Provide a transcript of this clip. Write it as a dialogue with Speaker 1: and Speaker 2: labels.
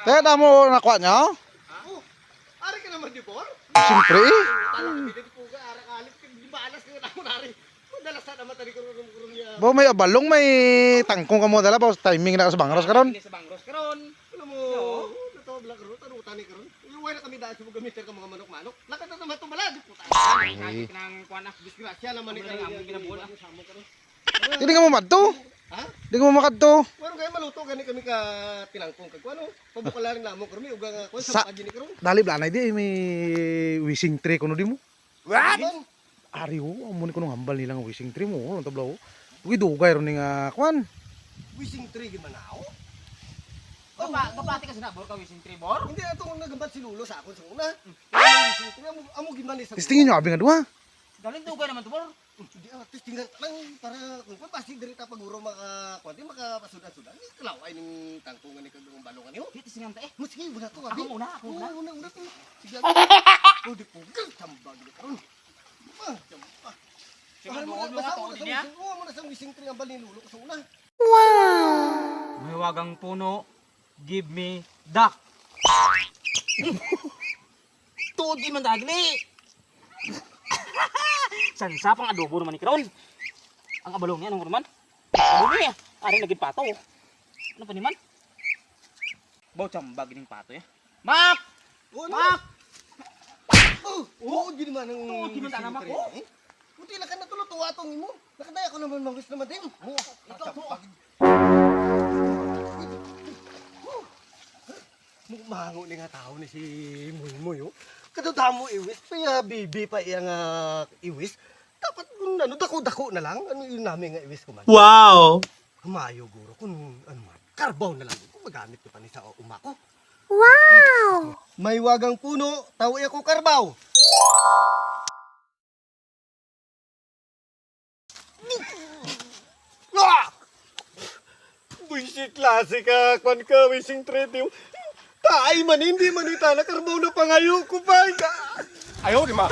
Speaker 1: Kaya na mo nakuha niya?
Speaker 2: Oh, ari ka naman di por?
Speaker 1: Siyempre eh.
Speaker 2: Talang bidid po ka ara kalit di ba alas nga mo nari. Madalas na naman tadi kurong niya.
Speaker 1: Bo may abalong may tangkong ka mo dala ba timing na ka sa bangros karon.
Speaker 3: Sa bangros karon.
Speaker 2: Alam mo, ito black root, ano utani karon? Yung wala kami dahil sa gamitin ka mga manok-manok. Lakad na naman tumalad po tayo.
Speaker 3: Kahit nang kuan na.
Speaker 2: Disgrasya naman ni
Speaker 3: Ang among ginabuo na.
Speaker 1: Hindi ka mo madto.
Speaker 2: Ha?
Speaker 1: Hindi ka mo makadto.
Speaker 2: Wala kayo maluto gani kami ka tinangkong kag ano? Pabukalaring namo kami uga nga ko
Speaker 1: Sa-
Speaker 2: sa pagini karon.
Speaker 1: Dali blanay di may wishing tree kuno di mo.
Speaker 2: What?
Speaker 1: Ari ho, amo ni kuno hambal nilang wishing tree mo, ang tablaw. Ugi dugay ron ni nga kwan.
Speaker 2: Wishing tree gid man ako.
Speaker 3: Kapati ka sa bor ka wishing tree bor.
Speaker 2: Hindi atong nagabat si Lulo sa akon sa una. Wishing tree amo gid man sa.
Speaker 1: Testingin nyo abi nga duha.
Speaker 3: Galing dugay naman to bor.
Speaker 2: Hindi testingan lang para kung pasti diri ta paguro maka kundi makapasudan-sudan. Kalaway ning tangkungan ni kagong balongan niyo.
Speaker 3: Di tisingam ta eh.
Speaker 2: Muski wala to
Speaker 3: Ako muna, ako muna.
Speaker 2: Una to. Sige. Oh di po tambag ni karon. Jamba.
Speaker 3: Sige mo nga to din niya.
Speaker 2: Oo, mo na sa wishing tree ang bali Lulo ko sa una.
Speaker 3: May wagang puno. Give me duck. Tuod di man dagli. Sansa pang adobo naman ni karon. Ang abalong niya, anong naman? Adobo niya. Ari naging pato. Ano pa naman? Baw tsambag ng pato ya. Mak! Mak!
Speaker 2: Oo, di naman ang
Speaker 3: Oo, di man tanam ako.
Speaker 2: Buti lang ka natulot atong imo. Nakadaya ko naman mangis naman din. Oo,
Speaker 3: ito.
Speaker 2: Mango ni nga tao ni si Moy oh. Kadudamo iwis, kaya bibi pa iyang iwis. Dapat kung ano, dako-dako na lang. Ano yung namin nga iwis ko man.
Speaker 4: Wow!
Speaker 2: Humayo guro kung ano man. Karbaw na lang kung magamit ko pa ni sa uma ko.
Speaker 4: Wow!
Speaker 2: May wagang puno, tawi ako karbaw. Ah! Buisit klase ka, kwan ka, wishing trade yung taay man, hindi man ita, nakarbaw na pangayo ko pa.
Speaker 4: Ayaw, di ma.